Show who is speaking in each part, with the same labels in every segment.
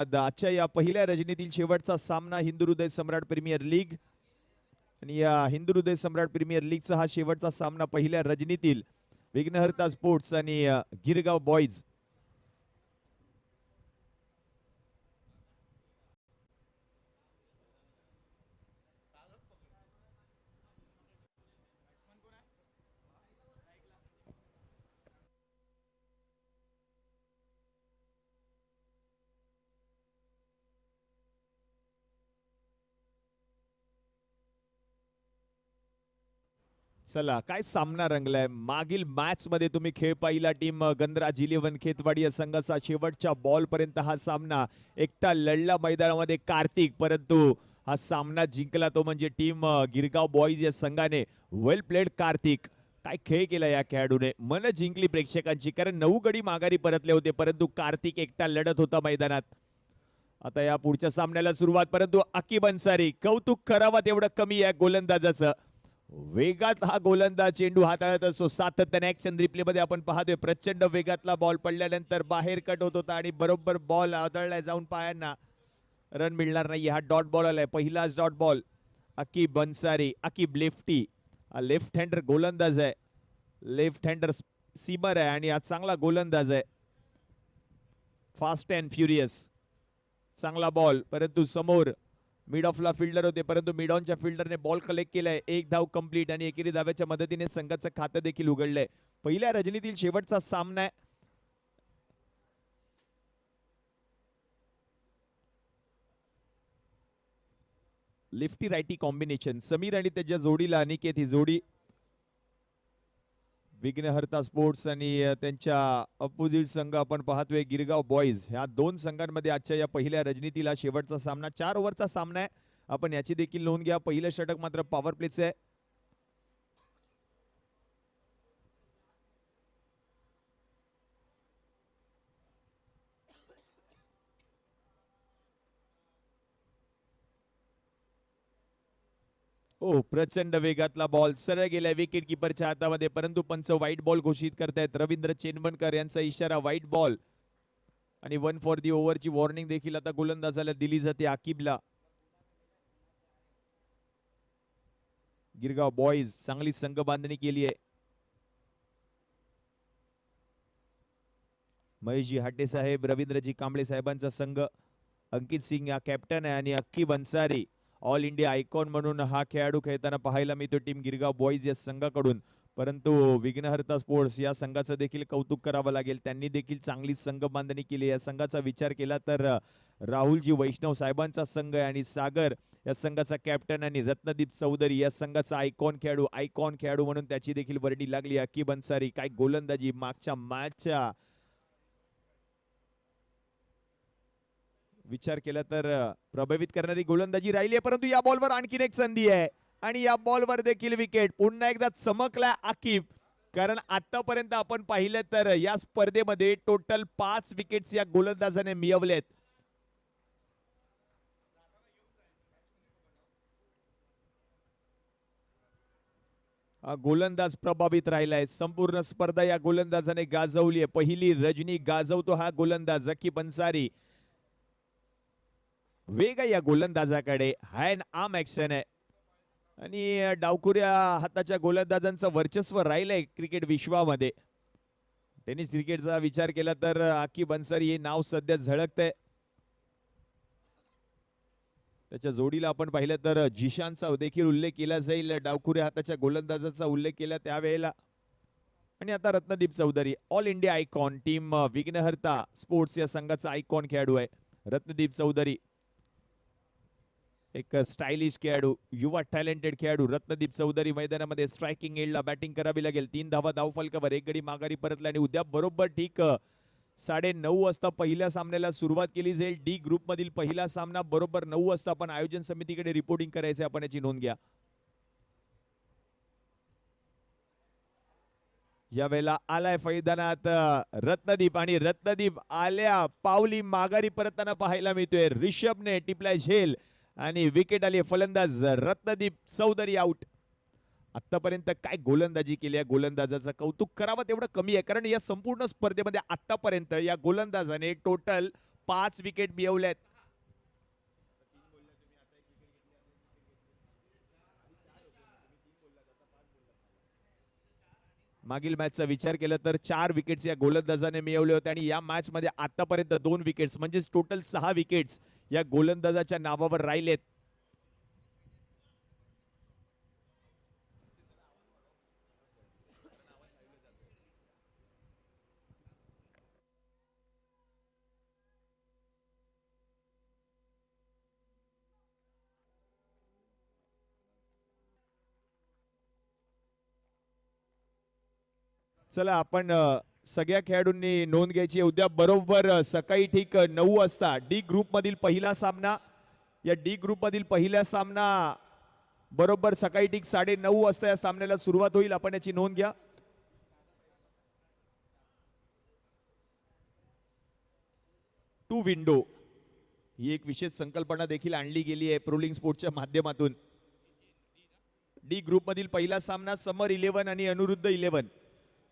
Speaker 1: आजच्या या पहिल्या रजनीतील शेवटचा सामना हिंदुहृदय सम्राट प्रीमियर लीग आणि या हिंदुहृदय सम्राट प्रीमियर लीगचा हा शेवटचा सामना पहिल्या रजनीतील विघ्नहर्ता स्पोर्ट्स आणि गिरगाव बॉयज. चला काय सामना रंगलाय. मागील मॅच मध्ये तुम्ही खेळ पाहिला. टीम गंधराज 11 खेतवाडी या संघाचा शेवटच्या बॉल पर्यंत हा सामना एकटा लढला मैदानामध्ये कार्तिक, परंतु हा सामना जिंकला तो म्हणजे टीम गिरगाव बॉईज या संघाने. वेल प्लेड कार्तिक. काय खेळ केला या खेळाडूने. मन जिंकली प्रेक्षकांची, कारण 9 गडी माघारी परतले होते, परंतु कार्तिक एकटा लढत होता मैदानात. आता या पुढच्या सामन्याला सुरुवात, परंतु अकीब अन्सारी. कौतुक करावा तेवढं कमी आहे गोलंदाजाचं. वेगात हा गोलंदाज चेंडू हाताळत असतो. सातत्याने ॲक्शन रिप्ले मध्ये आपण पाहतोय प्रचंड वेगातला बॉल पडल्यानंतर बाहेर कट होत होता आणि बरोबर बॉल आदळलाय जाऊन पायांना. रन मिळणार नाही. हा डॉट बॉल आलाय, पहिलाच dot ball. Aqib Ansari. Aqib lefty, left hander गोलंदाज आहे, लेफ्ट हँडर सीमर आहे आणि हा चांगला गोलंदाज आहे. Fast and furious. चांगला बॉल, परंतु समोर मिड ऑफला फिल्डर होते, परंतु मिड ऑनच्या फिल्डरने बॉल कलेक्ट केलाय. एक धाव कंप्लीट आणि एकेरी धाव्याच्या मदतीने संघाचं खातं देखील उघडलंय. पहिल्या रजनीतील शेवटचा सामना आहे. Lefty righty combination. समीर आणि त्याच्या जोडीला अनिकेत ही जोडी. विघ्नहर्ता स्पोर्ट्स आणि त्यांच्या अपोजिट संघ आपण पाहतोय गिरगाव बॉईज. ह्या दोन संघांमध्ये आजच्या या पहिल्या रजनीतीला शेवटचा सामना 4 ओव्हरचा सामना आहे. आपण याची देखील नोंद घ्या. पहिलं षटक मात्र पॉवर प्लेचं आहे. ओ प्रचंड वेगातला बॉल सरळ गेलाय विकेट किपरच्या हातामध्ये, परंतु पंच व्हाईट बॉल घोषित करतायत. रवींद्र चेनवणकर यांचा इशारा व्हाईट बॉल आणि 1 फॉर दी ओव्हरची वॉर्निंग देखील आता गोलंदाजाला दिली जाते अकीबला. गिरगाव बॉईज चांगली संघ बांधणी केली आहे. महेशजी हाटे साहेब, रवींद्रजी कांबळे साहेबांचा संघ. अंकित सिंग हा कॅप्टन आहे आणि Aqib Ansari all India icon म्हणून हा खेळाडू खेळताना पाहायला मिळतो टीम गिरगाव बॉईज या संघाकडून. परंतु विघ्नहर्ता स्पोर्ट्स या संघाचं देखील कौतुक करावं लागेल. त्यांनी देखील चांगली संघ बांधणी केली. या संघाचा विचार केला तर राहुलजी वैष्णव साहेबांचा संघ आहे आणि सागर या संघाचा कॅप्टन आणि रत्नदीप चौधरी या संघाचा आयकॉन खेळाडू म्हणून त्याची देखील वर्णी लागली. अकीब अन्सारी काय गोलंदाजी. मागच्या मॅचच्या विचार केला तर प्रभावित करणारी गोलंदाजी राहिली आहे, परंतु या बॉलवर आणखीन एक संधी आहे आणि या बॉलवर देखील विकेट. पुन्हा एकदा चमकला अकीब, कारण आतापर्यंत आपण पाहिलं तर या स्पर्धेमध्ये टोटल 5 विकेट्स या गोलंदाजाने मिळवलेत. गोलंदाज प्रभावित राहिलाय. संपूर्ण स्पर्धा या गोलंदाजाने गाजवली आहे. पहिली रजनी गाजवतो हा गोलंदाज अकीब अन्सारी. वेग आहे या गोलंदाजाकडे, हँड आर्म ऍक्शन आहे आणि डावखुऱ्या हाताच्या गोलंदाजांचं वर्चस्व राहिलंय क्रिकेट विश्वामध्ये. टेनिस क्रिकेटचा विचार केला तर अकीब अन्सारी हे नाव सध्या झळकतंय. त्याच्या जोडीला आपण पाहिलं तर जिशानचा देखील उल्लेख केला जाईल. डावखुऱ्या हाताच्या गोलंदाजाचा उल्लेख केला त्यावेळेला. आणि आता Ratnadeep Chaudhari all India icon, team Vighnaharta sports या संघाचा आयकॉन खेळाडू आहे रत्नदीप चौधरी. एक स्टायलिश खेळाडू, युवा टॅलेंटेड खेळाडू रत्नदीप चौधरी मैदानामध्ये. स्ट्रायकिंग एंडला बॅटिंग करावी लागेल. 3 धावा धावफलकावर, 1 गडी माघारी परतला आणि उद्या बरोबर ठीक 9:30 वाजता पहिल्या सामन्याला सुरुवात केली जाईल. डी ग्रुप मधील पहिला सामना बरोबर 9 वाजता आपण आयोजन समितीकडे रिपोर्टिंग करायचे, आपण याची नोंद घ्या. यावेळेला आलाय मैदानात रत्नदीप आणि रत्नदीप आल्या पावली माघारी परतताना पाहायला मिळतोय. ऋषभने टिपलाय झेल आणि विकेट आली. फलंदाज रत्नदीप चौधरी आउट. आतापर्यंत काय गोलंदाजी केली आहे गोलंदाजाचं कौतुक करावं तेवढं कमी आहे, कारण या संपूर्ण स्पर्धेमध्ये आतापर्यंत या गोलंदाजाने टोटल 5 विकेट मिळवल्यात. मागील मॅचचा विचार केला तर 4 विकेट्स या गोलंदाजाने मिळवले होते आणि या मॅच मध्ये आतापर्यंत 2 विकेट्स म्हणजे टोटल 6 विकेट्स या गोलंदाजाच्या नावावर राहिलेत. चला आपण सगळ्या खेळाडूंनी नोंद घ्यायची. उद्या बरोबर सकाळी ठीक 9 वाजता डी ग्रुप मधील पहिला सामना. या डी ग्रुप मधील पहिला सामना बरोबर सकाळी ठीक 9:30 वाजता या सामन्याला सुरुवात होईल. आपण याची नोंद घ्या. टू विंडो ही एक विशेष संकल्पना देखील आणली गेली आहे प्रोलिंग स्पोर्ट्सच्या माध्यमातून. डी ग्रुप मधील पहिला सामना समर 11 आणि अनुरुद्ध 11.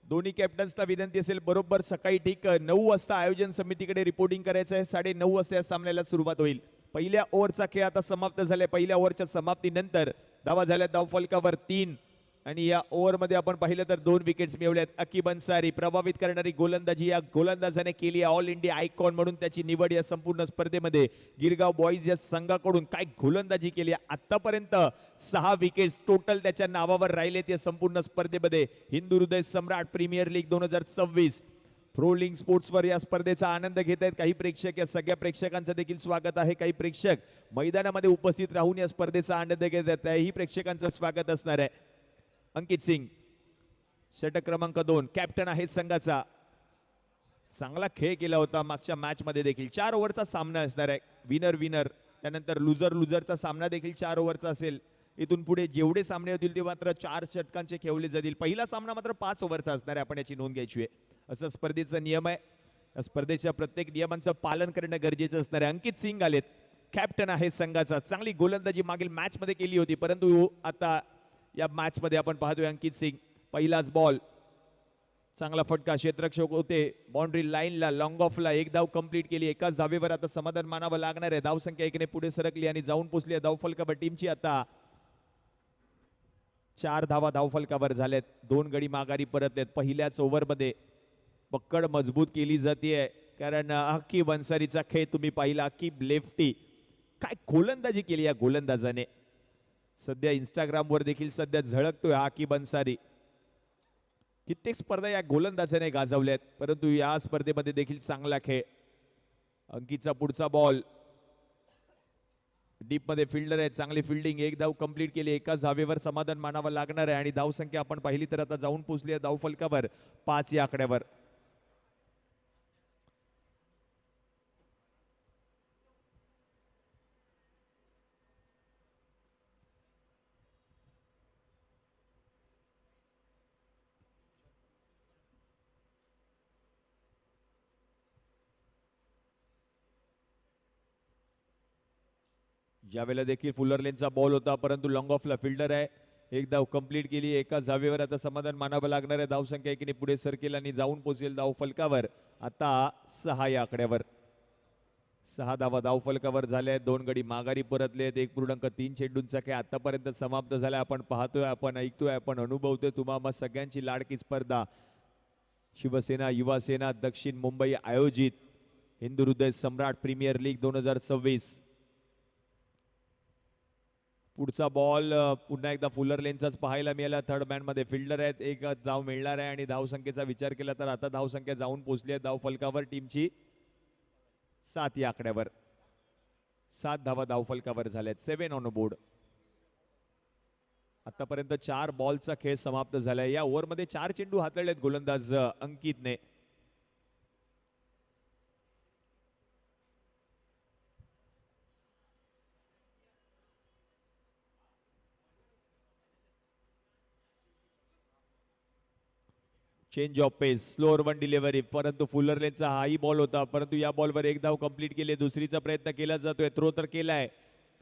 Speaker 1: दोन्ही कॅप्टन्सना विनंती असेल बरोबर सकाळी ठीक 9 वाजता आयोजन समितीकडे रिपोर्टिंग करायचं आहे. 9:30 वाजता या सामन्याला सुरुवात होईल. पहिल्या ओव्हरचा खेळ आता समाप्त झालाय. पहिल्या ओव्हरच्या समाप्तीनंतर धावा झाल्या धावफलकावर 3 आणि या ओव्हर मध्ये आपण पाहिलं तर 2 विकेट्स मिळवल्यात. अकीब अन्सारी प्रभावित करणारी गोलंदाजी या गोलंदाजाने केली आहे. ऑल इंडिया आयकॉन म्हणून त्याची निवड या संपूर्ण स्पर्धेमध्ये. गिरगाव बॉईज या संघाकडून काय गोलंदाजी केली आहे. आतापर्यंत 6 विकेट्स टोटल त्याच्या नावावर राहिलेत या संपूर्ण स्पर्धेमध्ये. हिंदू हृदय सम्राट प्रीमियर लीग 2026 प्रोलिंग स्पोर्ट्सवर या स्पर्धेचा आनंद घेत आहेत काही प्रेक्षक. या सगळ्या प्रेक्षकांचं देखील स्वागत आहे. काही प्रेक्षक मैदानामध्ये उपस्थित राहून या स्पर्धेचा आनंद घेत आहेत. त्याही प्रेक्षकांचं स्वागत असणार आहे. अंकित सिंग षटक क्रमांक 2 कॅप्टन आहे संघाचा. चांगला खेळ केला होता मागच्या मॅच मध्ये देखील. 4 ओव्हरचा सामना असणार आहे. विनर विनर त्यानंतर लुजर लुजरचा सामना देखील 4 ओव्हरचा असेल. इथून पुढे जेवढे सामने होतील ते मात्र 4 षटकांचे खेळले जातील. पहिला सामना मात्र 5 ओव्हरचा असणार आहे. आपण याची नोंद घ्यायची आहे. असं स्पर्धेचा नियम आहे. या स्पर्धेच्या प्रत्येक नियमांचं पालन करणं गरजेचं असणार आहे. अंकित सिंग आलेत. कॅप्टन आहे संघाचा. चांगली गोलंदाजी मागील मॅच मध्ये केली होती परंतु आता या मॅच मध्ये आपण पाहतोय अंकित सिंग. पहिलाच बॉल चांगला फटका क्षेत्ररक्षक होते. बाउंड्री लाईनला लॉंग ऑफला 1 धाव कंप्लीट केली. एकाच धावेवर आता समाधान मानावं लागणार आहे. धावसंख्या 1 ने पुढे सरकली आणि जाऊन पोहोचली आहे धावफलकावर टीमची. आता 4 धावा धावफलकावर झाल्यात. 2 गडी माघारी परतलेत. पहिल्याच ओव्हरमध्ये पकड मजबूत केली जाते कारण अकीब अन्सारीचा खेळ तुम्ही पाहिला. अकीब लेफ्टी काय गोलंदाजी केली या गोलंदाजाने. सध्या इंस्टाग्रामवर देखील सध्या झळकतोय अकीब अन्सारी. कित्येक स्पर्धा या गोलंदाजाने गाजवल्यात परंतु या स्पर्धेमध्ये देखील चांगला खेळ. अंकितचा पुढचा बॉल डीप मध्ये फिल्डर आहे. चांगली फिल्डिंग. 1 धाव कंप्लीट केली. एकाच धावेवर समाधान मानावं लागणार आहे आणि धावसंख्या आपण पाहिली तर आता जाऊन पोहोचली आहे धावफलकावर 5 या आकड्यावर. ज्यावेळेला देखील फुलर लेनचा बॉल होता परंतु लॉंग ऑफला फिल्डर आहे. 1 धाव कंप्लीट केली. एका धावेवर आता समाधान मानावं लागणार आहे. धावसंख्या 1 ने पुढे सरकेल आणि जाऊन पोहोचेल धावफलकावर आता 6 या आकड्यावर. 6 धावा धावफलकावर झाल्या. 2 गडी माघारी परतलेत. 1.3 चेंडूंचा खेळ आतापर्यंत समाप्त झाला. आपण पाहतोय, आपण ऐकतोय, आपण अनुभवतोय. तुम्हा सगळ्यांची लाडकी स्पर्धा शिवसेना युवासेना दक्षिण मुंबई आयोजित हिंदू हृदय सम्राट प्रीमियर लीग 2026. पुढचा बॉल पुन्हा एकदा फुलर लेनचाच पाहायला मिळाला. थर्ड मॅन मध्ये फिल्डर आहेत. 1 धाव मिळणार आहे आणि धावसंख्येचा विचार केला तर आता धावसंख्या जाऊन पोहोचली आहे धावफलकावर टीमची 7 या आकड्यावर. 7 धावा धावफलकावर झाल्यात. 7 ऑन बोर्ड. आतापर्यंत 4 बॉलचा खेळ समाप्त झालाय. या ओव्हरमध्ये 4 चेंडू हाताळलेत गोलंदाज अंकितने. Change of pace. Slower 1 delivery परंतु फुलर लेनचा हाही बॉल होता परंतु या बॉलवर 1 धाव कंप्लीट केली. दुसरीचा प्रयत्न केला जातोय. थ्रो तर केलाय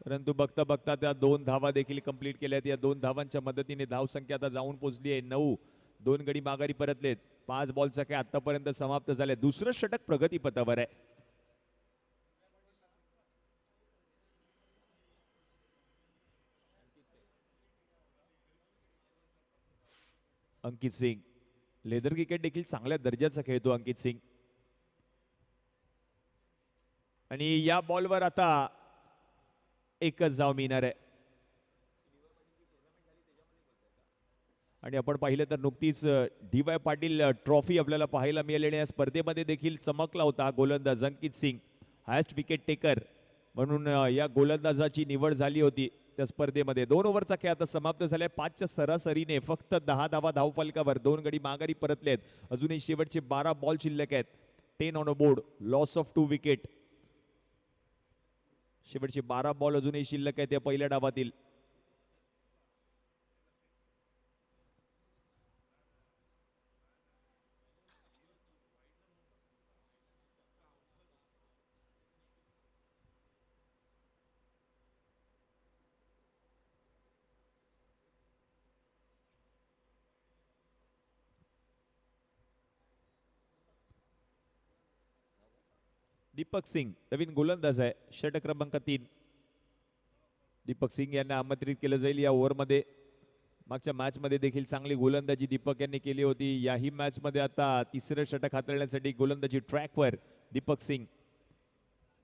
Speaker 1: परंतु बघता बघता त्या 2 धावा देखील कंप्लीट केल्यात. या 2 धावांच्या मदतीने धावसंख्या आता जाऊन पोहोचली आहे 9. 2 गडी माघारी परतलेत. 5 बॉलचा खेळ आतापर्यंत समाप्त झाले. दुसरं षटक प्रगतीपथावर आहे. अंकित सिंग लेदर क्रिकेट देखील चांगल्या दर्जाचा खेळतो अंकित सिंग. आणि या बॉलवर आता एकच धाव मिळणार आहे. आणि आपण पाहिलं तर नुकतीच डी.वाय. पाटील ट्रॉफी आपल्याला पाहायला मिळाली आणि या स्पर्धेमध्ये देखील चमकला होता गोलंदाज अंकित सिंग. हायेस्ट विकेट टेकर म्हणून या गोलंदाजाची निवड झाली होती त्या स्पर्धेमध्ये. 2 ओव्हरचा खेळ आता समाप्त झालाय. 5च्या सरासरीने फक्त 10 धावा धावफलकावर. 2 गडी माघारी परतलेत. अजूनही शेवटचे 12 बॉल शिल्लक आहेत. 10 on a board, loss of 2 wicket. शेवटचे 12 बॉल अजूनही शिल्लक आहेत या पहिल्या डावातील. दीपक सिंग नवीन गोलंदाज आहे. षटक क्रमांक 3. दीपक सिंग यांना आमंत्रित केलं जाईल या ओव्हरमध्ये. मागच्या मॅच मध्ये देखील चांगली गोलंदाजी दीपक यांनी केली होती. याही मॅच मध्ये आता तिसरं षटक हाताळण्यासाठी गोलंदाजी ट्रॅकवर दीपक सिंग.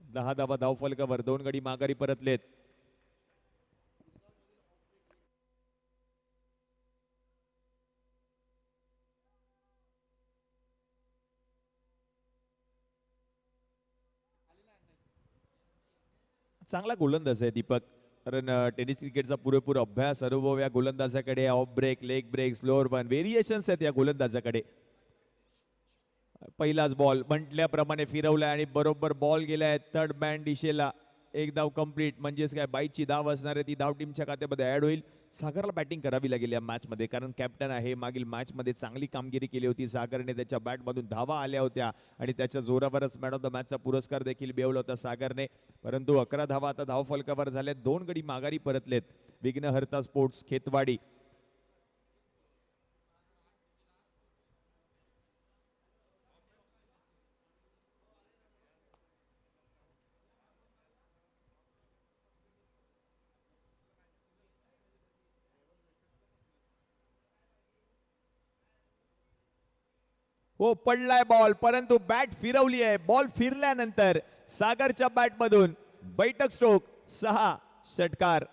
Speaker 1: 10 धावा धावफलकावर. 2 गडी माघारी परतलेत. चांगला गोलंदाज आहे दीपक. कारण टेनिस क्रिकेटचा पुरेपूर अभ्यास अनुभव या गोलंदाजाकडे. Off break, leg break, slower one variations आहेत या गोलंदाजाकडे. पहिलाच बॉल म्हटल्याप्रमाणे फिरवलाय आणि बरोबर बॉल गेलाय थर्ड बँड दिशेला. एक धाव कंप्लीट म्हणजेच काय 22ची धाव असणार आहे. ती धाव टीमच्या खात्यामध्ये ऍड होईल. सागरला बॅटिंग करावी लागेल या मॅच मध्ये कारण कॅप्टन आहे. मागील मॅच मध्ये चांगली कामगिरी केली होती सागरने. त्याच्या बॅट मधून धावा आल्या होत्या आणि त्याच्या जोरावरच मॅन ऑफ द मॅचचा पुरस्कार देखील मिळवला होता सागरने. परंतु 11 धावा आता धावफलकावर झाल्या. 2 गडी माघारी परतलेत. विघ्नहर्ता स्पोर्ट्स खेतवाडी. हो पडलाय बॉल परंतु बॅट फिरवली आहे. बॉल फिरल्यानंतर सागरच्या बॅट मधून बैठक स्ट्रोक 6 षटकार.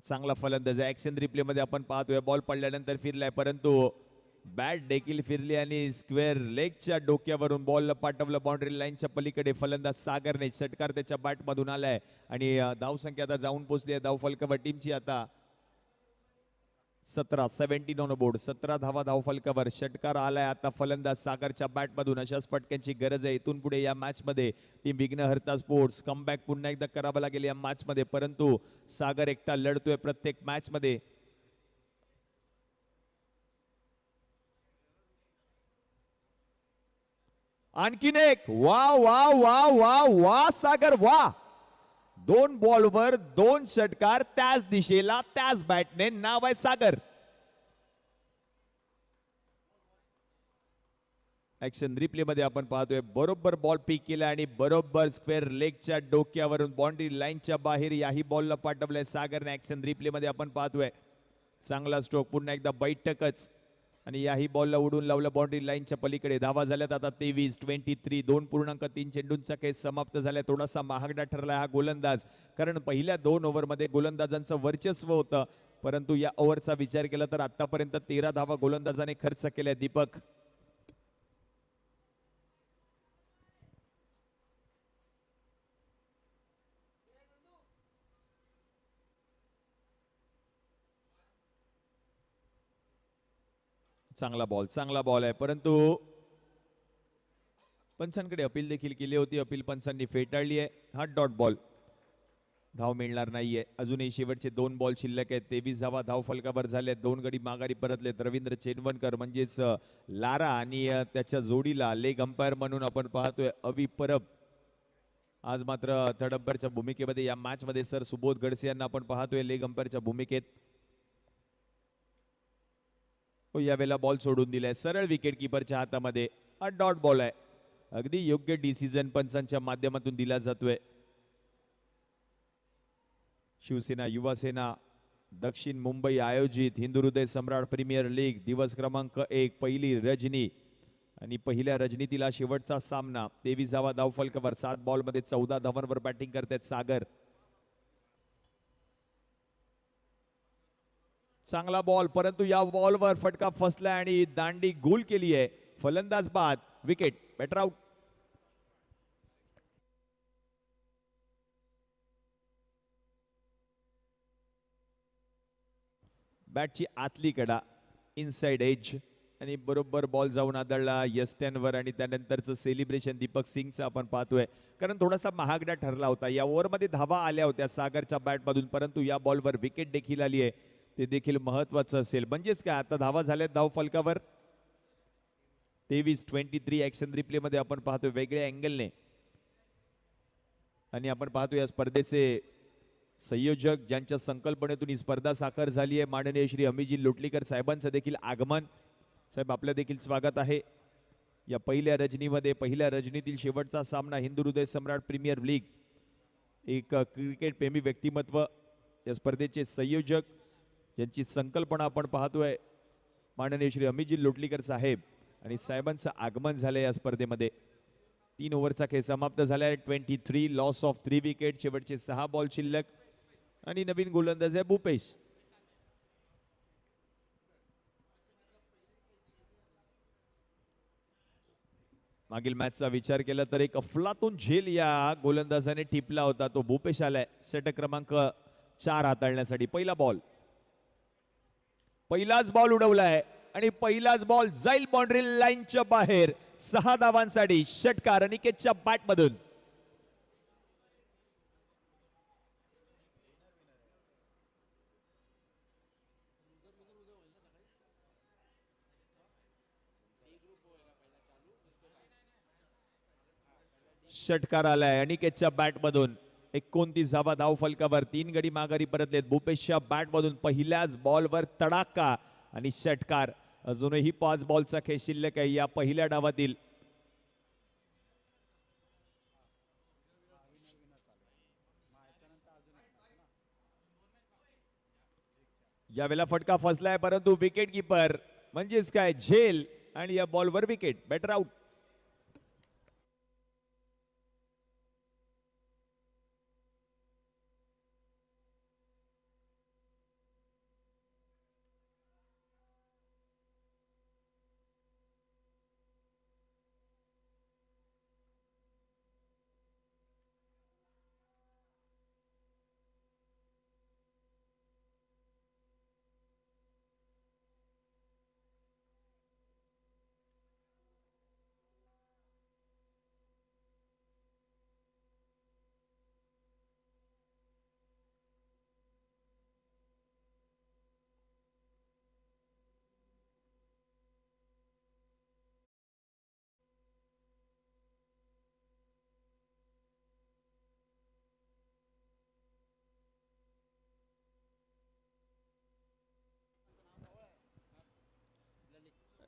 Speaker 1: चांगला फलंदाज आहे. ऍक्शन रिप्ले मध्ये आपण पाहतोय बॉल पडल्यानंतर फिरलाय परंतु बॅट देखील फिरली आणि स्क्वेअर लेगच्या डोक्यावरून बॉल पाठवलं बाउंड्री लाईनच्या पलीकडे. फलंदाज सागरने षटकार त्याच्या बॅट मधून आलाय आणि धावसंख्या आता जाऊन पोहोचली आहे धावफलकावर टीमची आता 17. 17 ऑन बोर्ड. 17 धावा धावफलकावर. षटकार आलाय आता फलंदाज सागरच्या बॅट मधून. अशाच फटक्यांची गरज आहे इथून पुढे या मॅच मध्ये. टीम विघ्नहर्ता स्पोर्ट्स कमबॅक पुन्हा एकदा करावं लागेल या मॅच मध्ये. परंतु सागर एकटा लढतोय प्रत्येक मॅच मध्ये. आणखीन एक. वा वा वा वा वा सागर वा. 2 बॉलवर 2 षटकार त्याच दिशेला त्याच बॅटने. नाव आहे सागर. ऍक्शन रिप्ले मध्ये आपण पाहतोय बरोबर बॉल पिक केला आणि बरोबर स्क्वेअर लेगच्या डोक्यावरून बाउंड्री लाईनच्या बाहेर याही बॉलला पाठवलंय सागरने. ऍक्शन रिप्ले मध्ये आपण पाहतोय चांगला स्ट्रोक. पुन्हा एकदा बैठकच आणि याही बॉलला उडून लावलं बाउंड्री लाईनच्या पलीकडे. धावा झाल्यात आता 23. 23. 2.3 चेंडूंचा खेळ समाप्त झालाय. थोडासा महागडा ठरलाय हा गोलंदाज कारण पहिल्या 2 ओव्हरमध्ये गोलंदाजांचं वर्चस्व होतं. परंतु या ओव्हरचा विचार केला तर आतापर्यंत 13 धावा गोलंदाजाने खर्च केल्या. दीपक चांगला बॉल आहे परंतु पंचांकडे अपील देखील केली होती. अपील पंचांनी फेटाळली आहे. हा डॉट बॉल. धाव मिळणार नाहीये. अजूनही शेवटचे 2 बॉल शिल्लक आहेत. 23 धावा धावफलकावर झाले. 2 गडी माघारी परतलेत. रवींद्र चेनवणकर म्हणजेच लारा आणि त्याच्या जोडीला लेग अंपायर म्हणून आपण पाहतोय अवी परब. आज मात्र थर्ड अंपायरच्या भूमिकेमध्ये या मॅच मध्ये सर सुबोध गडसे यांना आपण पाहतोय लेग अंपायरच्या भूमिकेत. यावेळेला बॉल सोडून दिलाय सरळ विकेट किपरच्या हातामध्ये. हा डॉट बॉल आहे. अगदी योग्य डिसिजन पंचांच्या माध्यमातून दिला जातोय. शिवसेना युवासेना दक्षिण मुंबई आयोजित हिंदू हृदय सम्राट प्रीमियर लीग दिवस क्रमांक 1 पहिली रजनी आणि पहिल्या रजनीतीला शेवटचा सामना 23वा धावफलकावर 7 बॉलमध्ये 14 धावांवर बॅटिंग करतात सागर. चांगला बॉल परंतु या बॉलवर फटका फसला आणि दांडी गोल केली आहे. फलंदाज बाद, विकेट, बेटर आउट. बॅटची आतली कडा इनसाइड एज आणि बरोबर बॉल जाऊन आदळला यस्टॅनवर आणि त्यानंतरचं सेलिब्रेशन दीपक सिंगचं आपण पाहतोय. कारण थोडासा महागडा ठरला होता. या ओव्हरमध्ये धावा आल्या होत्या सागरच्या बॅटमधून परंतु या बॉलवर विकेट देखील आली आहे. ते देखील महत्वाचं असेल. म्हणजेच काय आता धावा झाल्यात धाव फलकावर 23-23 ऍक्शन रिप्ले मध्ये आपण पाहतोय वेगळ्या अँगलने. आणि आपण पाहतोय या स्पर्धेचे संयोजक ज्यांच्या संकल्पनेतून ही स्पर्धा साकार झाली आहे माननीय श्री अमितजी लोटलीकर साहेबांचं देखील आगमन. साहेब आपलं देखील स्वागत आहे या पहिल्या रजनीमध्ये. पहिल्या रजनीतील शेवटचा सामना हिंदू हृदय सम्राट प्रीमियर लीग. एक क्रिकेट प्रेमी व्यक्तिमत्व या स्पर्धेचे संयोजक यांची संकल्पना आपण पाहतोय माननीय श्री अमितजी लोटलीकर साहेब आणि साहेबांचं आगमन झालं या स्पर्धेमध्ये. 3 ओव्हरचा खेळ समाप्त झाला आहे. 23 लॉस ऑफ 3 विकेट. शेवटचे 6 बॉल शिल्लक आणि नवीन गोलंदाज आहे भूपेश. मागील मॅचचा विचार केला तर एक अफलातून झेल या गोलंदाजाने टिपला होता. तो भूपेश आलाय षटक क्रमांक 4 हाताळण्यासाठी. पहिला बॉल, पहिलाच बॉल उडवलाय आणि पहिलाच बॉल जाईल बाउंड्री लाईनच्या बाहेर. 6 धावांसाठी षटकार अनिकेतच्या बॅटमधून. षटकार आलाय अनिकेतच्या बॅटमधून. 29 धावा धाव फलकावर. 3 गडी माघारी परतलेत. भूपेशच्या बॅटमधून पहिल्याच बॉलवर तडाखा आणि षटकार. अजूनही 5 बॉलचा खेळ शिल्लक आहे या पहिल्या डावातील. यावेळेला फटका फसलाय परंतु विकेट किपर म्हणजेच काय झेल आणि या बॉलवर विकेट, बेटर आउट.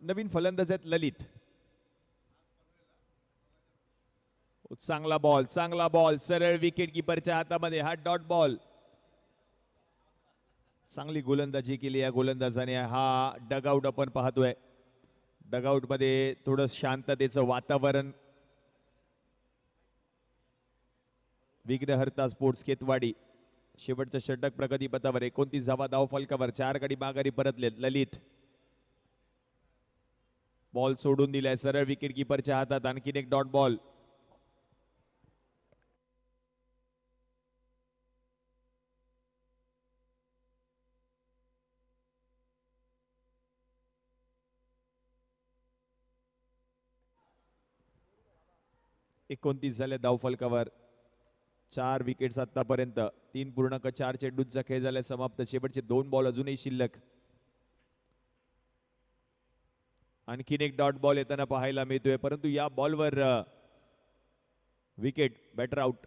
Speaker 1: नवीन फलंदाज आहेत ललित. चांगला बॉल, चांगला बॉल सरळ विकेट किपरच्या हातामध्ये. हा डॉट बॉल. चांगली गोलंदाजी केली या गोलंदाजाने. हा डगआउट आपण पाहतोय. डगआउट मध्ये थोडं शांततेचं वातावरण. विघ्नहर्ता स्पोर्ट्स केतवाडी शेवटच्या षटक प्रगतीपथावर. 29 धावा धाव फलकावर. 4 गडी माघारी परतलेत. ललित बॉल सोडून दिलाय सरळ विकेट किपरच्या हातात. आणखीन एक डॉट बॉल. एकोणतीस झाले धाव फलकावर. 4 विकेट्स आतापर्यंत. 3.4 चेंडूंचा खेळ झालाय समाप्त. शेवटचे 2 बॉल अजूनही शिल्लक. आणखीन एक डॉट बॉल येताना पाहायला मिळतोय परंतु या बॉलवर विकेट, बेटर आउट.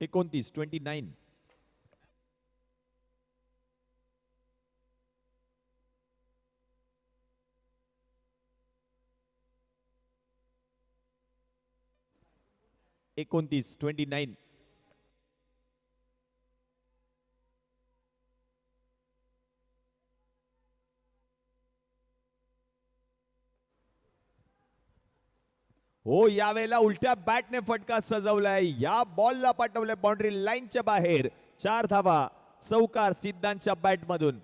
Speaker 1: 29. एकोणतीस 29. हो, यावेळेला उलट्या बॅटने फटका सजवलाय. या बॉलला पाठवलंय बाउंड्री लाईनच्या बाहेर. 4 धावा चौकार सिद्धांतच्या बॅटमधून.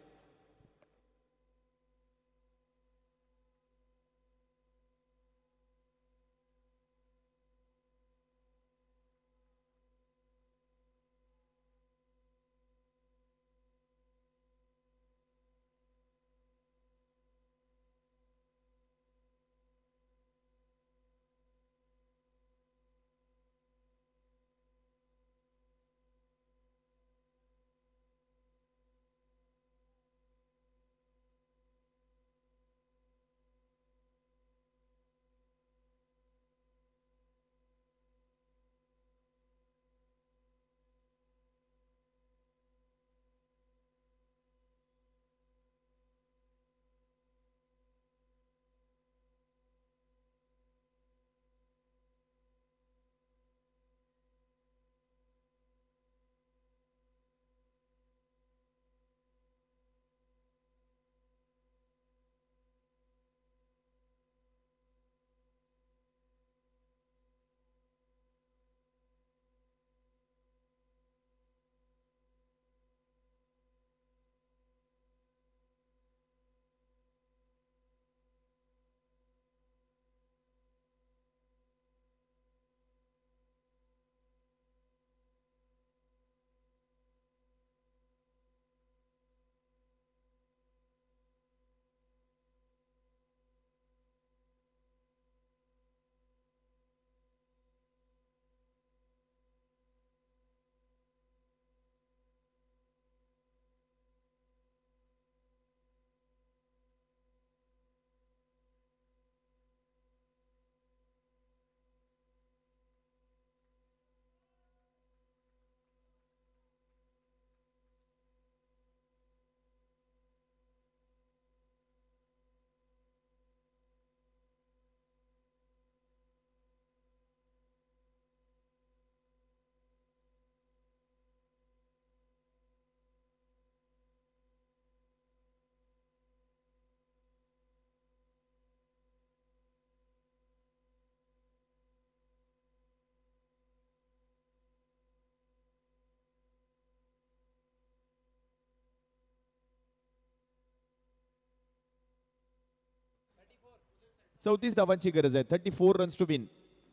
Speaker 1: चौतीस धावांची गरज आहे. 34 रन्स टू विन.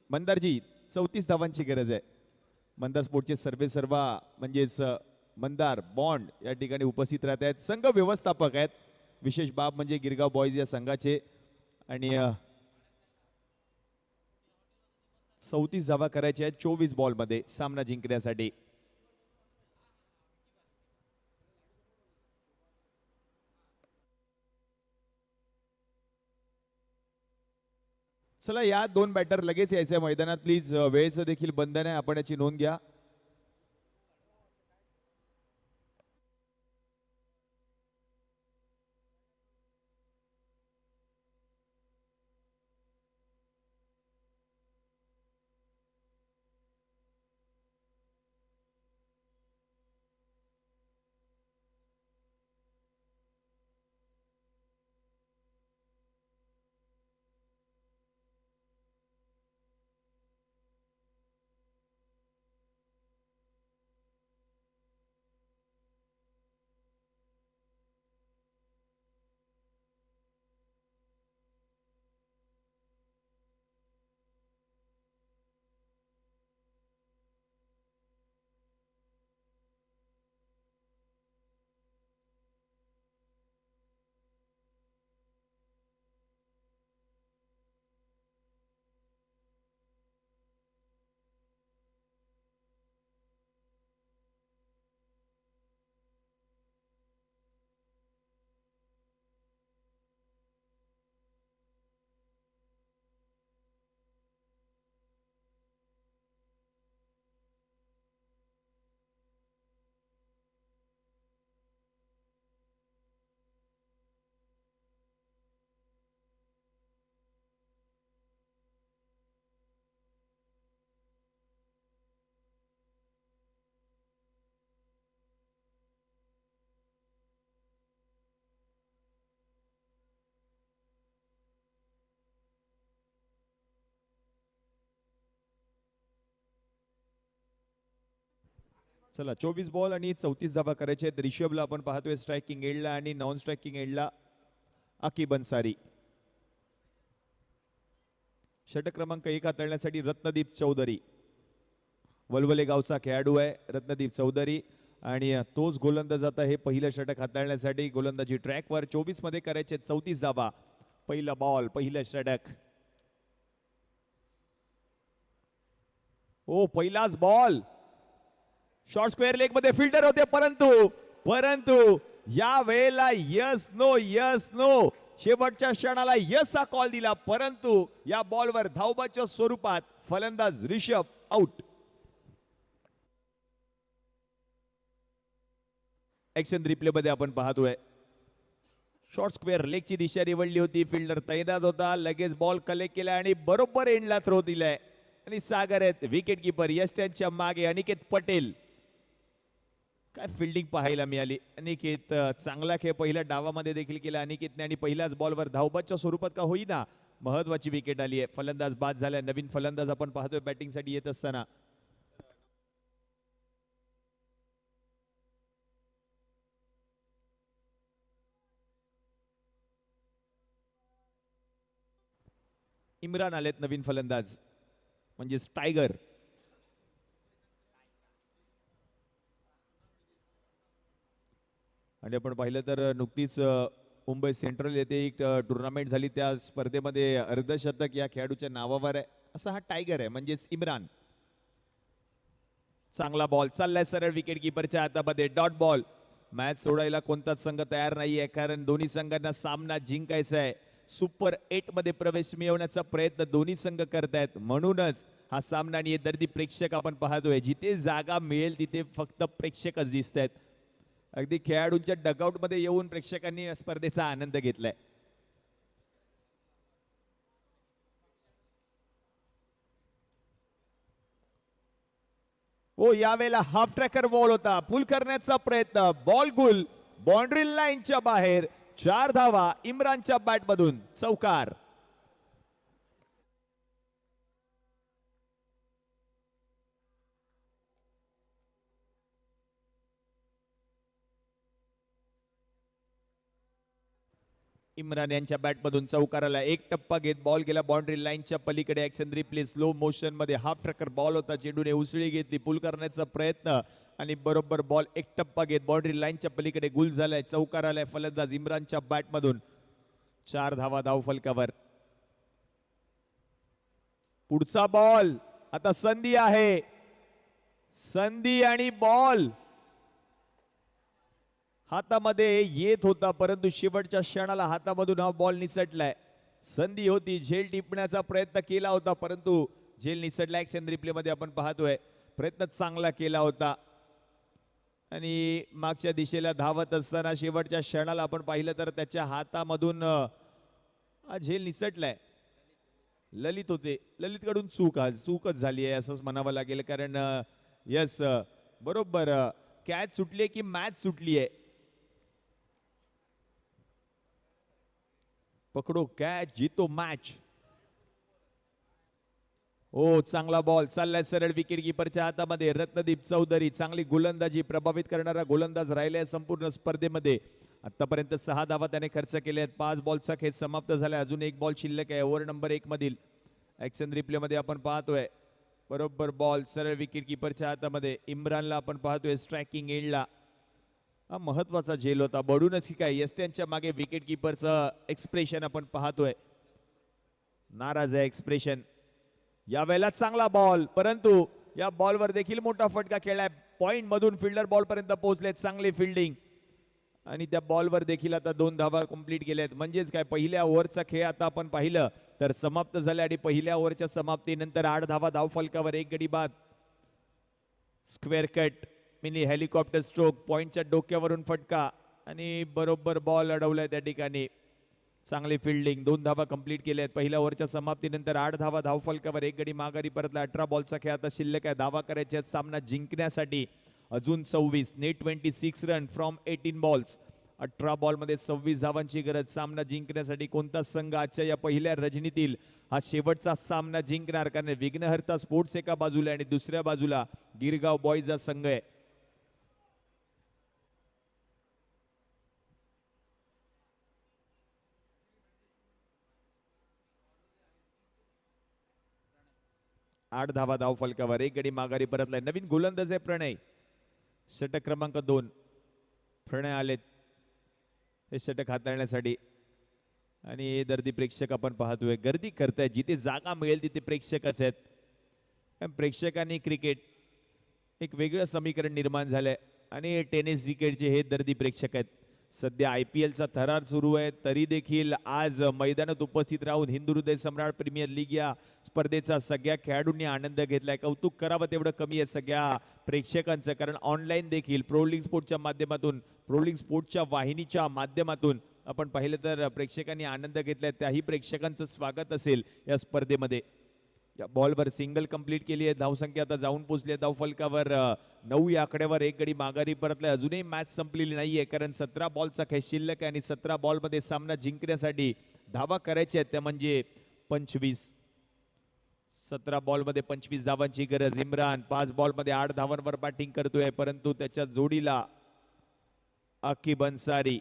Speaker 1: मंदारजी 34 धावांची गरज आहे. मंदार स्पोर्टचे सर्वा म्हणजेच मंदार बॉन्ड या ठिकाणी उपस्थित राहत आहेत. संघ व्यवस्थापक आहेत. विशेष बाब म्हणजे गिरगाव बॉईज या संघाचे. आणि 34 धावा करायच्या आहेत 24 बॉल मध्ये सामना जिंकण्यासाठी. चला, या 2 बॅटर लगेच यायचे मैदानात. प्लीज वेळेचं देखील बंधन आहे, आपण याची नोंद घ्या. चला 24 बॉल आणि 34 धावा करायचे आहेत. रिषभला आपण पाहतोय स्ट्रायकिंग एंडला आणि नॉन स्ट्रायकिंग एंडला अकिब अन्सारी. षटक क्रमांक 1 हाताळण्यासाठी रत्नदीप चौधरी, वलवले गावचा खेळाडू आहे रत्नदीप चौधरी आणि तोच गोलंदाज आता हे पहिलं षटक हाताळण्यासाठी गोलंदाजी ट्रॅकवर. 24 मध्ये करायचे 34 धावा. पहिला बॉल, पहिलं षटक. ओ पहिलाच बॉल. शॉर्ट स्क्वेअर लेग मध्ये फिल्डर होते परंतु या वेळेला यस नो शेवटच्या क्षणाला यस हा कॉल दिला, परंतु या बॉलवर धावबाच्या स्वरूपात फलंदाज ऋषभ आउट. ऍक्शन रिप्ले मध्ये आपण पाहतोय शॉर्ट स्क्वेअर लेगची दिशा निवडली होती, फिल्डर तैनात होता, लगेच बॉल कलेक्ट केला आणि बरोबर एंडला थ्रो दिलाय आणि सागर आहेत विकेट किपर. यश त्यांच्या मागे अनिकेत पटेल. काय फिल्डिंग पाहायला मिळाली. अनिकेत चांगला खेळ पहिल्या डावामध्ये देखील केला अनिकेतने आणि पहिल्याच बॉलवर धावबाच्या स्वरूपात का होईना महत्वाची विकेट आली आहे. फलंदाज बाद झालाय. नवीन फलंदाज आपण पाहतोय बॅटिंग साठी येत असताना. इम्रान आलेत नवीन फलंदाज म्हणजेच टायगर. आणि आपण पाहिलं तर नुकतीच मुंबई सेंट्रल येथे एक टुर्नामेंट झाली, त्या स्पर्धेमध्ये अर्धशतक या खेळाडूच्या नावावर आहे. असा हा टायगर आहे म्हणजेच इम्रान. चांगला बॉल चाललाय सरळ विकेट किपरच्या हातामध्ये. Dot ball. मॅच सोडायला कोणताच संघ तयार नाहीये कारण दोन्ही संघांना सामना जिंकायचा आहे. सुपर 8 मध्ये प्रवेश मिळवण्याचा प्रयत्न दोन्ही संघ करतायत. म्हणूनच हा सामना आणि दर्दी प्रेक्षक आपण पाहतोय. जिथे जागा मिळेल तिथे फक्त प्रेक्षकच दिसत आहेत. अगदी खेळाडूंच्या डगआउट मध्ये येऊन प्रेक्षकांनी स्पर्धेचा आनंद घेतलाय. ओ यावेळेला हाफ ट्रॅकर बॉल होता. पुल करण्याचा प्रयत्न. बॉल गुल बाउंड्री लाईनच्या बाहेर. 4 धावा इम्रानच्या बॅट मधून. चौकार. इम्रान यांच्या बॅट मधून चौकाराला एक टप्पा घेत बॉल गेला बाउंड्री लाईनच्या पलीकडे. ऍक्शन रिप्ले स्लो मोशन मध्ये हाफ ट्रॅकर बॉल होता. चेंडूने उसळी घेतली. पुल करण्याचा प्रयत्न आणि बरोबर बॉल एक टप्पा घेत बाउंड्री लाईनच्या पलीकडे गुल झालाय. चौकार आलाय फलंदाज इम्रानच्या बॅट मधून. 4 धावा धाव फलकावर. पुढचा बॉल. आता संधी आहे. संधी आणि बॉल हातामध्ये येत होता परंतु शेवटच्या क्षणाला हातामधून हा बॉल निसटलाय. संधी होती. झेल टिपण्याचा प्रयत्न केला होता परंतु झेल निसटला. ऍक्शन रिप्ले मध्ये आपण पाहतोय प्रयत्न चांगला केला होता आणि मागच्या दिशेला धावत असताना शेवटच्या क्षणाला आपण पाहिलं तर त्याच्या हातामधून हा झेल निसटलाय. ललित होते. ललित कडून चूकच झाली आहे असंच म्हणावं लागेल कारण यस बरोबर कॅच सुटली की मॅच सुटली आहे. पकडो कॅच जीतो मॅच. ओ चांगला बॉल चाललाय सरळ विकेट किपरच्या हातामध्ये. रत्नदीप चौधरी चांगली गोलंदाजी प्रभावित करणारा गोलंदाज राहिलाय संपूर्ण स्पर्धेमध्ये. आतापर्यंत 6 धावा त्याने खर्च केले आहेत. 5 बॉलचा खेळ समाप्त झालाय. अजून एक बॉल शिल्लक आहे ओव्हर नंबर 1 मधील. ऍक्शन रिप्ले मध्ये आपण पाहतोय बरोबर बॉल सरळ विकेट किपरच्या हातामध्ये. इम्रानला आपण पाहतोय स्ट्रायकिंग एंडला. हा महत्वाचा झेल होता. बडूनच की काय यस्ट्यांच्या मागे विकेट किपरचं एक्सप्रेशन आपण पाहतोय. नाराज आहे एक्सप्रेशन. यावेळेला चांगला बॉल परंतु या बॉलवर देखील मोठा फटका खेळलाय. पॉइंट मधून फिल्डर बॉल पर्यंत पोहोचले. चांगली फिल्डिंग आणि त्या बॉलवर देखील आता 2 धावा कंप्लीट केल्यात. म्हणजेच काय पहिल्या ओव्हरचा खेळ आता आपण पाहिलं तर समाप्त झाला आणि पहिल्या ओव्हरच्या समाप्तीनंतर 8 धावा धाव फलकावर. 1 गडी बाद. Square cut mini helicopter stroke. पॉइंटच्या डोक्यावरून फटका आणि बरोबर बॉल अडवलाय त्या ठिकाणी. चांगली फिल्डिंग. 2 धावा कंप्लीट केल्यात. पहिल्या ओव्हरच्या समाप्तीनंतर 8 धावा धाव फलकावर. 1 गडी माघारी परतला. 18 बॉलचा खेळ आता शिल्लक आहे. धावा करायच्या सामना जिंकण्यासाठी. अजून 26 net 26 run from 18 balls. 18 ball मध्ये 26 धावांची गरज. सामना जिंकण्यासाठी कोणता संघ आजच्या या पहिल्या रजनीतील हा शेवटचा सामना जिंकणार कारण विघ्नहर्ता स्पोर्ट्स एका बाजूला आणि दुसऱ्या बाजूला गिरगाव बॉईज हा संघ आहे. 8 धावा धाव फलकावर. एक गडी माघारी परतलाय. नवीन गोलंदाज आहे प्रणय, षटक क्रमांक 2. प्रणय आलेत हे षटक हाताळण्यासाठी आणि हे दर्दी प्रेक्षक आपण पाहतोय. गर्दी करतायत, जिथे जागा मिळेल तिथे प्रेक्षकच आहेत. प्रेक्षकांनी क्रिकेट एक वेगळं समीकरण निर्माण झालंय आणि टेनिस क्रिकेटचे हे दर्दी प्रेक्षक आहेत. सध्या IPL चा थरार सुरू आहे, तरी देखील आज मैदानात उपस्थित राहून हिंदू हृदय सम्राट प्रीमियर लीग या स्पर्धेचा सगळ्या खेळाडूंनी आनंद घेतलाय. कौतुक करावं तेवढं कमी आहे सगळ्या प्रेक्षकांचं, कारण ऑनलाईन देखील प्रो लीग स्पोर्टच्या माध्यमातून, प्रो लीग स्पोर्टच्या वाहिनीच्या माध्यमातून आपण पाहिलं तर प्रेक्षकांनी आनंद घेतलाय. त्याही प्रेक्षकांचं स्वागत असेल या स्पर्धेमध्ये. या बॉलवर सिंगल कंप्लीट केली आहे. धावसंख्या आता जाऊन पोहोचली आहे धाव फलकावर 9 या आकड्यावर. एक गडी माघारी परतलाय. अजूनही मॅच संपलेली नाहीये, कारण 17 बॉलचा खेळ शिल्लक आहे आणि 17 बॉलमध्ये सामना जिंकण्यासाठी धावा करायच्या आहेत त्या म्हणजे 25. 17 बॉलमध्ये 25 धावांची गरज. इम्रान 5 बॉलमध्ये 8 धावांवर बॅटिंग करतोय, परंतु त्याच्या जोडीला आकिब अन्सारी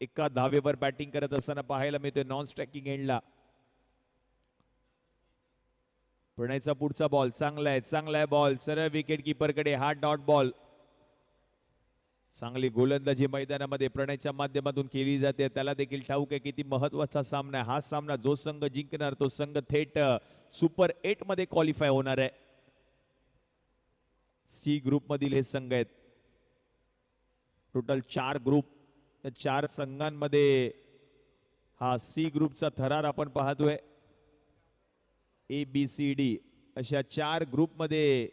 Speaker 1: एका धावेवर बॅटिंग करत असताना पाहायला मिळतोय नॉन स्ट्रायकिंग एंडला. प्रणयचा पुढचा बॉल चांगला आहे बॉल सरळ विकेट कीपरकडे. हा डॉट बॉल. चांगली गोलंदाजी मैदानामध्ये प्रणयच्या माध्यमातून केली जाते. त्याला देखील ठाऊक आहे किती महत्वाचा सामना आहे हा. सामना जो संघ जिंकणार तो संघ थेट सुपर 8 मध्ये क्वालिफाय होणार आहे. सी ग्रुप मधील हे संघ आहेत. Total 4 group. त्या 4 संघांमध्ये हा सी ग्रुपचा थरार आपण पाहतोय. ABCD अशा 4 ग्रुपमध्ये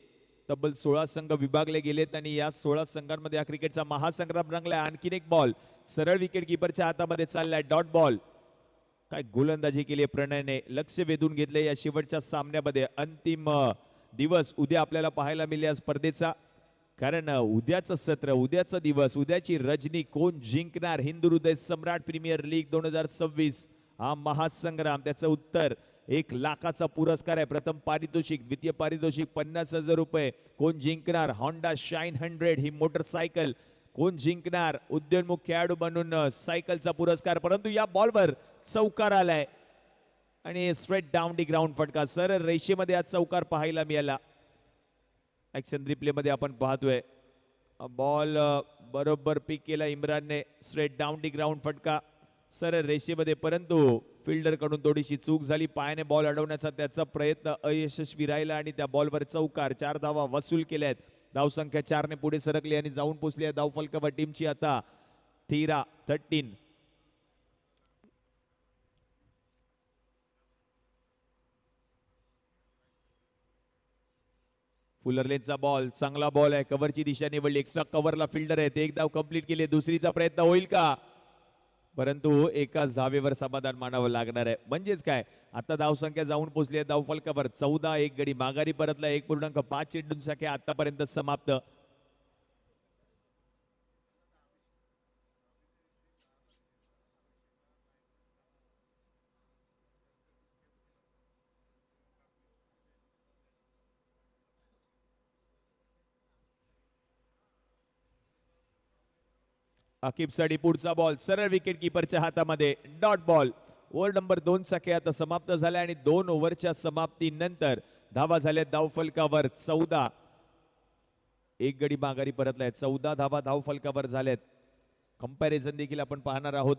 Speaker 1: तब्बल 16 संघ विभागले गेलेत आणि या 16 संघांमध्ये हा क्रिकेटचा महासंग्राम रंगलाय. आणखीन एक बॉल सरळ विकेट कीपरच्या हातामध्ये चाललाय. Dot ball. काय गोलंदाजी केली प्रणयने, लक्ष वेधून घेतले या शेवटच्या सामन्यामध्ये. अंतिम दिवस उद्या आपल्याला पाहायला मिळेल या स्पर्धेचा, कारण उद्याचं सत्र, उद्याचा दिवस, उद्याची रजनी कोण जिंकणार हिंदू हृदय सम्राट प्रीमियर लीग 2026 हा महासंग्राम. त्याचं उत्तर 1 लाखाचा पुरस्कार आहे. प्रथम पारितोषिक, द्वितीय पारितोषिक 50,000 रुपये. कोण जिंकणार होंडा शाईन 100 ही मोटरसायकल. कोण जिंकणार उद्योन्मुख खेळाडू बनून सायकलचा पुरस्कार. परंतु या बॉलवर चौकार आलाय आणि स्ट्रेट डाऊन दी ग्राउंड फटका. सरळ रेषेमध्ये आज चौकार पाहायला मिळाला. ऍक्शन रिप्ले मध्ये आपण पाहतोय बॉल बरोबर पिक केला इम्रानने. स्ट्रेट डाऊन दी ग्राउंड फटका सरळ रेषेमध्ये, परंतु फिल्डर कडून थोडीशी चूक झाली. पायाने बॉल अडवण्याचा त्याचा प्रयत्न अयशस्वी राहिला आणि त्या बॉलवर चौकार. 4 धावा वसूल केल्यात. धावसंख्या 4 ने पुढे सरकली आणि जाऊन पोहोचली आहे धाव फलकावर टीमची आता 13. फुलरलेनचा बॉल चांगला बॉल आहे. कव्हरची दिशा निवडली. एक्स्ट्रा कव्हरला फिल्डर आहे. एक धाव कंप्लीट केली. दुसरीचा प्रयत्न होईल का, परंतु एका धावेवर समाधान मानावं लागणार आहे. म्हणजेच काय, आता धावसंख्या जाऊन पोहोचली आहे धाव फलकावर 14. एक गडी माघारी परतला. 1.5 चेंडूंचा खेळ आतापर्यंत समाप्त. आकिब साठी पुढचा बॉल सरळ विकेट कीपरच्या हातामध्ये. Dot ball. ओव्हर नंबर 2 चा खेळ आता समाप्त झाला आणि 2 ओव्हरच्या समाप्तीनंतर धावा झाल्या धाव फलकावर 14. एक गडी माघारी परतलाय. 14 धावा धाव फलकावर झाल्यात. कंपॅरिझन देखील आपण पाहणार आहोत.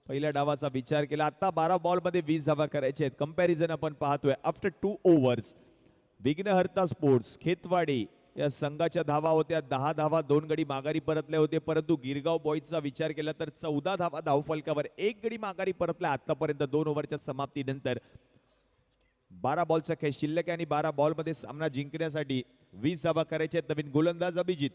Speaker 1: पहिल्या डावाचा विचार केला, आता 12 बॉल मध्ये 20 धावा करायच्या आहेत. कंपॅरिझन आपण पाहतोय आफ्टर 2 ओव्हर्स. विघ्नहर्ता स्पोर्ट्स खेतवाडी या संघाच्या धावा होत्या 10 धावा. 2 गडी माघारी परतले होते, परंतु गिरगाव बॉईजचा विचार केला तर 14 धावा धाव फलकावर. एक गडी माघारी परतला आतापर्यंत 2 ओव्हरच्या समाप्तीनंतर. 12 बॉलचा खेळ शिल्लक आहे आणि 12 बॉल मध्ये सामना जिंकण्यासाठी 20 धावा करायच्या आहेत. नवीन गोलंदाज अभिजित.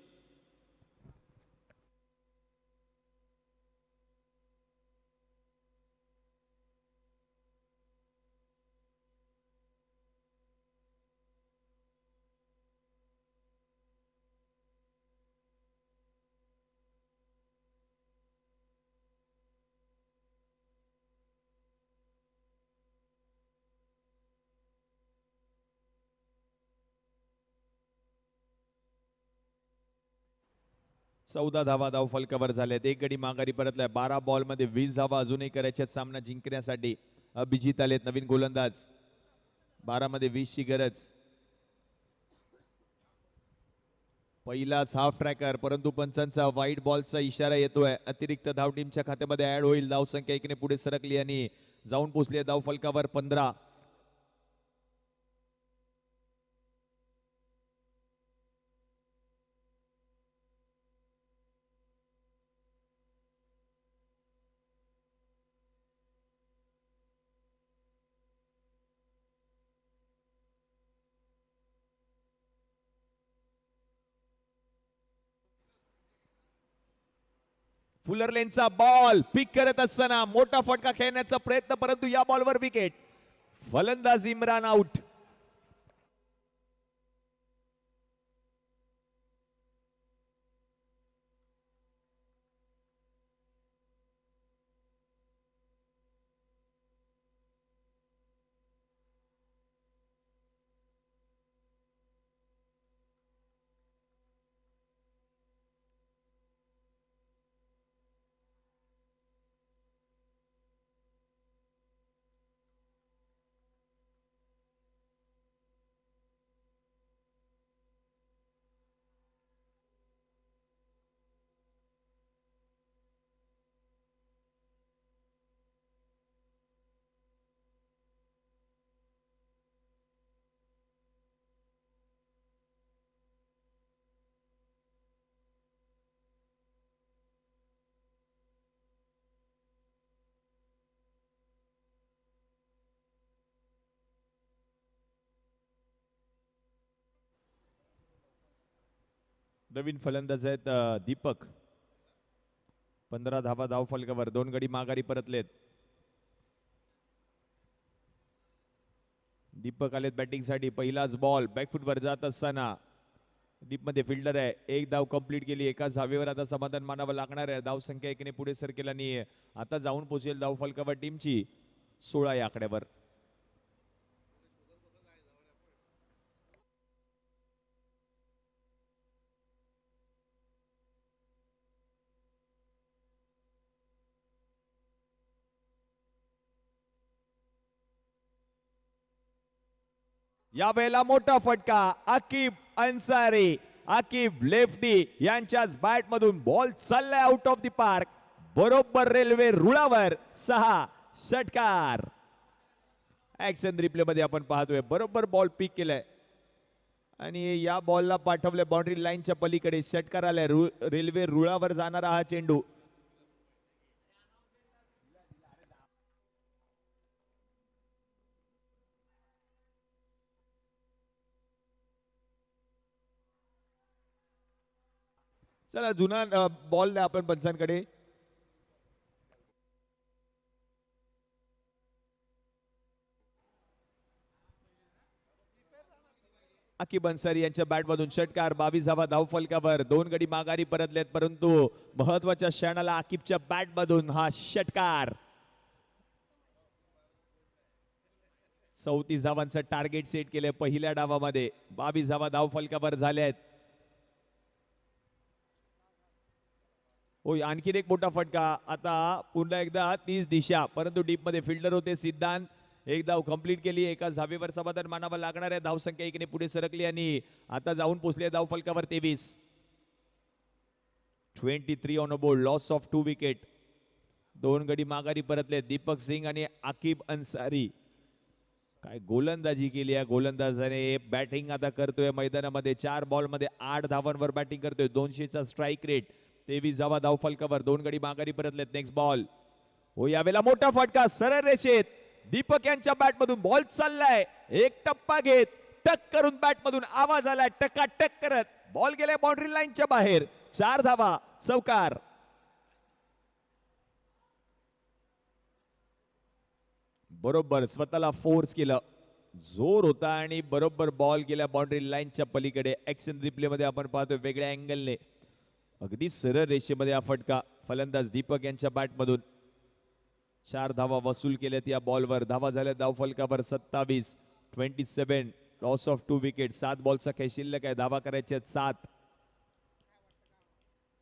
Speaker 1: चौदा धावा धाव फलकावर झाल्यात. एक गडी माघारी परतलाय. 12 बॉल मध्ये 20 धावा अजूनही करायच्या सामना जिंकण्यासाठी. अभिजित आलेत नवीन गोलंदाज. 12 मध्ये 20 ची गरज. पहिलाच हाफ ट्रॅकर, परंतु पंचांचा वाईट बॉलचा इशारा येतोय. अतिरिक्त धाव टीमच्या खात्यामध्ये ऍड होईल. धाव संख्या 1 ने पुढे सरकली आणि जाऊन पोहोचली धाव फलकावर 15. फुलरलेनचा बॉल पिक करत असताना मोठा फटका खेळण्याचा प्रयत्न, परंतु या बॉलवर विकेट. फलंदाज इम्रान आउट. नवीन फलंदाज आहेत दीपक. 15 धावा धाव फलकावर. 2 गडी माघारी परतलेत. दीपक आलेत बॅटिंग साठी. पहिलाच बॉल बॅकफुटवर जात असताना डीप मध्ये फिल्डर आहे. एक धाव कंप्लीट केली. एकाच धावेवर आता समाधान मानावं लागणार आहे. धाव संख्या 1 ने पुढे सरकेल आणि आता जाऊन पोहोचेल धाव फलकावर टीमची 16 या आकड्यावर. या वेळेला मोठा फटका. आकिब अन्सारी, आकिब लेफ्टी यांच्याच बॅट मधून बॉल चाललाय आउट ऑफ द पार्क. बरोबर रेल्वे रुळावर. 6 षटकार. ऍक्शन रिप्ले मध्ये आपण पाहतोय बरोबर बॉल पिक केलाय आणि या बॉलला पाठवले बाउंड्री लाईनच्या पलीकडे. षटकार आलाय. रेल्वे रुळावर जाणारा हा चेंडू. चला जुना बॉल द्या आपण पंचांकडे. आकिब अन्सारी यांच्या बॅट मधून षटकार. 22 धावा धाव फलकावर. 2 गडी माघारी परतलेत, परंतु महत्वाच्या क्षणाला आकिबच्या बॅट मधून हा षटकार. 34 धावांचं टार्गेट सेट केलंय पहिल्या डावामध्ये. 22 धावा धाव फलकावर झाल्या आहेत. होय, आणखीन एक मोठा फटका. आता पुन्हा एकदा 30 दिशा, परंतु डीप मध्ये फिल्डर होते सिद्धांत. एक धाव कंप्लीट केली. एकाच धावेवर समाधान मानावं लागणार आहे. धाव संख्या 1 ने पुढे सरकली आणि आता जाऊन पोहोचले धाव फलकावर 23. 23 on a board. Loss of 2 wicket. 2 गडी माघारी परतले दीपक सिंग आणि आकिब अन्सारी. काय गोलंदाजी केली आहे गोलंदाजाने. बॅटिंग आता करतोय मैदानामध्ये. 4 बॉल मध्ये 8 धावांवर बॅटिंग करतोय. 200चा स्ट्राईक रेट. 23 धावा धाव फलकावर. 2 गडी माघारी परतलेत. Next ball. हो, यावेळेला मोठा फटका सरळ रेषेत. दीपक यांच्या बॅट मधून बॉल चाललाय. एक टप्पा घेत टक करून बॅट मधून आवाज आलाय. टका टक करत बॉल गेलाय बाउंड्री लाईनच्या बाहेर. 4 धावा. चौकार. बरोबर स्वतःला फोर्स केलं. जोर होता आणि बरोबर बॉल गेला बाउंड्री लाईनच्या पलीकडे. ऍक्शन रिप्ले मध्ये आपण पाहतोय वेगळ्या अँगलने. अगदी सरळ रेषेमध्ये हा फटका. फलंदाज दीपक यांच्या बॅट मधून. 4 धावा वसूल केल्यात या बॉलवर. धावा झाल्या धाव फलकावर 27. 27. Loss of 2 wicket. 7 बॉलचा काही शिल्लक आहे. धावा करायच्या 7.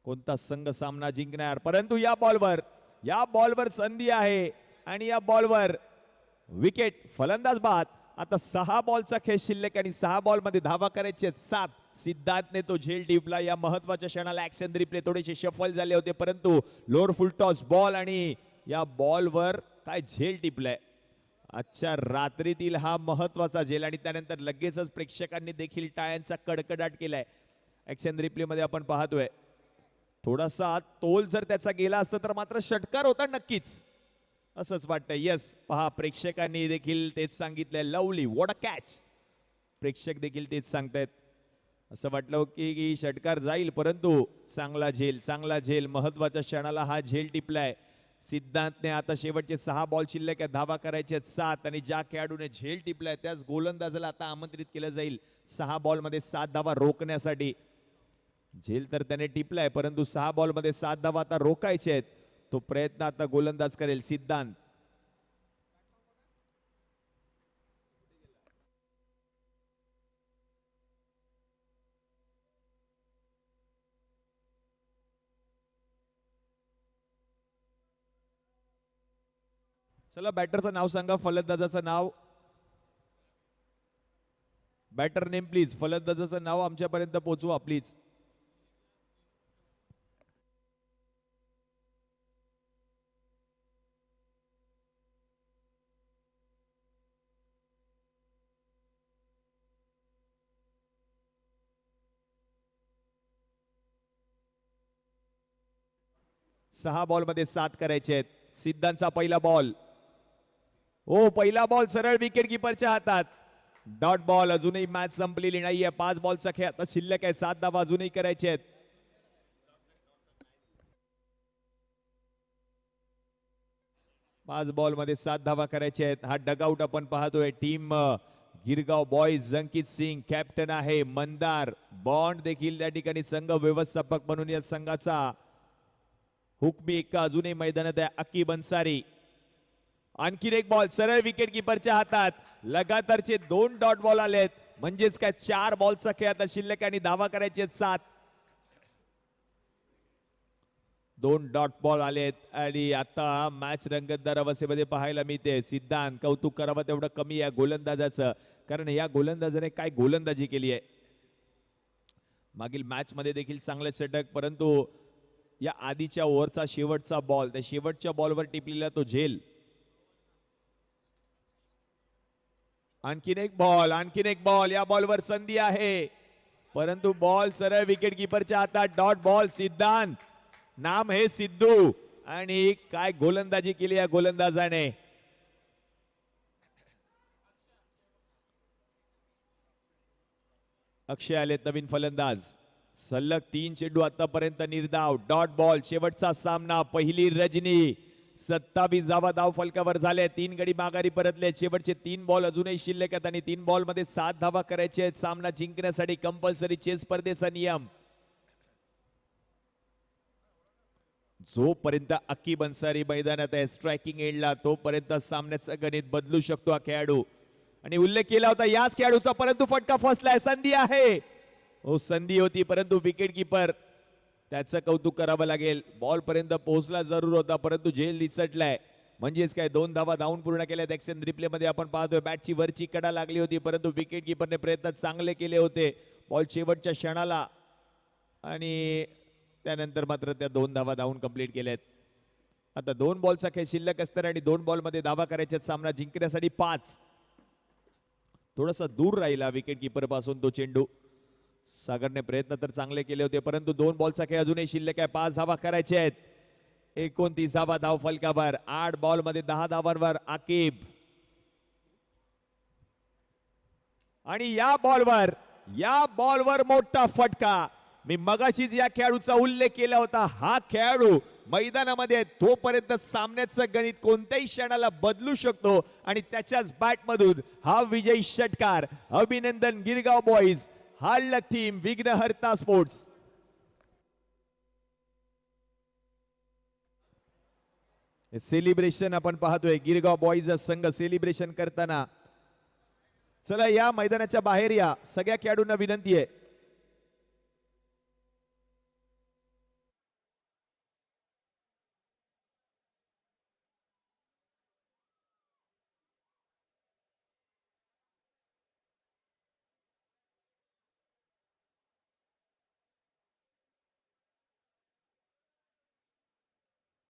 Speaker 1: कोणता संघ सामना जिंकणार, परंतु या बॉलवर संधी आहे आणि या बॉलवर विकेट. फलंदाज बाद. आता 6 बॉलचा खेळ शिल्लक आणि 6 बॉल मध्ये धावा करायचे 7. सिद्धांतने तो झेल टिपला. या महत्वाच्या क्षणाला ऍक्शन रिप्ले थोडेसे शफल झाले होते, परंतु लोअर फुल टॉस बॉल आणि या बॉलवर काय झेल टिपलाय. आजच्या रात्रीतील हा महत्वाचा झेल आणि त्यानंतर लगेचच प्रेक्षकांनी देखील टाळ्यांचा कडकडाट केलाय. ऍक्शन रिप्ले मध्ये आपण पाहतोय थोडासा तोल जर त्याचा गेला असता तर मात्र षटकार होता नक्कीच, असंच वाटतं. यस, पहा प्रेक्षकांनी देखील तेच सांगितलंय. Lovely, what a catch. प्रेक्षक देखील तेच सांगतायत. असं वाटलं की षटकार जाईल, परंतु चांगला झेल महत्वाच्या क्षणाला हा झेल टिपलाय. सिद्धांतने आता शेवटचे 6 बॉल शिल्लक आहे, धावा करायचे 7 आणि ज्या खेळाडूने झेल टिपलाय त्याच गोलंदाजाला आता आमंत्रित केलं जाईल 6 बॉल मध्ये 7 धावा रोखण्यासाठी. झेल तर त्याने टिपलाय, परंतु 6 बॉल मध्ये 7 धावा आता रोखायचे आहेत. तो प्रयत्न आता गोलंदाज करेल सिद्धांत. चला बॅटरचं नाव सांगा, फलंदाजाचं नाव. Batter name please. फलंदाजाचं नाव आमच्यापर्यंत पोहोचवा प्लीज. सहा बॉल मध्ये 7 करायचे आहेत. सिद्धांतचा पहिला बॉल. ओ, पहिला बॉल सरळ विकेट किपरच्या हातात. Dot ball. अजूनही मॅच संपलेली नाहीये. 5 बॉलचा खेळ आता शिल्लक आहे. 7 धावा अजूनही करायचे आहेत. पाच बॉल मध्ये 7 धावा करायचे आहेत. हा डगआउट आपण पाहतोय. Team Girgaon boys. Ankit Singh captain आहे. मंदार बॉन्ड देखील त्या ठिकाणी संघ व्यवस्थापक म्हणून या संघाचा हुकमी एक्का अजूनही मैदानात आहे. अक्की बन्सारी. आणखीन एक बॉल सरळ विकेट किपरच्या हातात. लगातारचे 2 डॉट बॉल आलेत, म्हणजेच काय 4 बॉलचा खेळ आता शिल्लक आणि धावा करायचे 7. 2 डॉट बॉल आलेत आणि आता मॅच रंगतदार अवस्थेमध्ये पाहायला मिळते. सिद्धांत, कौतुक करावं तेवढं कमी आहे गोलंदाजाचं, कारण या गोलंदाजाने काय गोलंदाजी केली आहे. मागील मॅच मध्ये देखील चांगले षटक, परंतु या आधीच्या ओव्हरचा शेवटचा बॉल, त्या शेवटच्या बॉलवर टिपलेला तो झेल. आणखीन एक बॉल. या बॉलवर संधी आहे, परंतु बॉल सरळ विकेट किपरच्या हातात. Dot ball. सिद्धांत, नाम हे सिद्धू, आणि काय गोलंदाजी केली या गोलंदाजाने. अक्षय आले नवीन फलंदाज. सलग 3 चेंडू आतापर्यंत निर्धाव. Dot ball. शेवटचा सामना. पहिली रजनी. 27 धावा धाव फलकावर झाले. 3 गडी माघारी परतले. शेवटचे 3 बॉल अजूनही शिल्लक आहेत आणि 3 बॉल मध्ये 7 धावा करायचे आहेत. सामना जिंकण्यासाठी कंपल्सरी चेस स्पर्धेचा नियम. जोपर्यंत अक्की बन्सारी मैदानात आहे स्ट्रायकिंग एंडला, तोपर्यंत सामन्याचं गणित बदलू शकतो हा खेळाडू. आणि उल्लेख केला होता याच खेळाडूचा, परंतु फटका फसलाय. संधी आहे. हो, संधी होती, परंतु विकेट किपर, त्याचं कौतुक करावं लागेल. बॉल पर्यंत पोहोचला जरूर होता, परंतु झेल निसटलाय. म्हणजेच काय 2 धावा धावून पूर्ण केल्यात. ऍक्शन रिप्ले मध्ये आपण पाहतोय बॅटची वरची कडा लागली होती, परंतु विकेट किपरने प्रयत्न चांगले केले होते. बॉल शेवटच्या क्षणाला आणि त्यानंतर मात्र त्या 2 धावा धावून कंप्लीट केल्यात. आता 2 बॉलचा खेळ शिल्लक असताना आणि 2 बॉल मध्ये धावा करायच्या. सामना जिंकण्यासाठी 5. थोडासा दूर राहिला विकेट किपर पासून तो चेंडू. सागरने प्रयत्न तर चांगले केले होते, परंतु 2 बॉलचा खेळ अजूनही शिल्लक आहे. 5 धावा करायचे आहेत. 29 धावा धाव फलकावर. 8 बॉल मध्ये 10 धावांवर आकिब. आणि या बॉलवर मोठा फटका. मी मगाशीच या खेळाडूचा उल्लेख केला होता. हा खेळाडू मैदानामध्ये तोपर्यंत सामन्याचं गणित कोणत्याही क्षणाला बदलू शकतो आणि त्याच्याच बॅटमधून हा विजयी षटकार. अभिनंदन Girgaon boys, हाडलक team, Vighnaharta sports. Celebration आपण पाहतोय. गिरगाव बॉईज संघ सेलिब्रेशन करताना. चला या मैदानाच्या बाहेर या. सगळ्या खेळाडूंना विनंती आहे.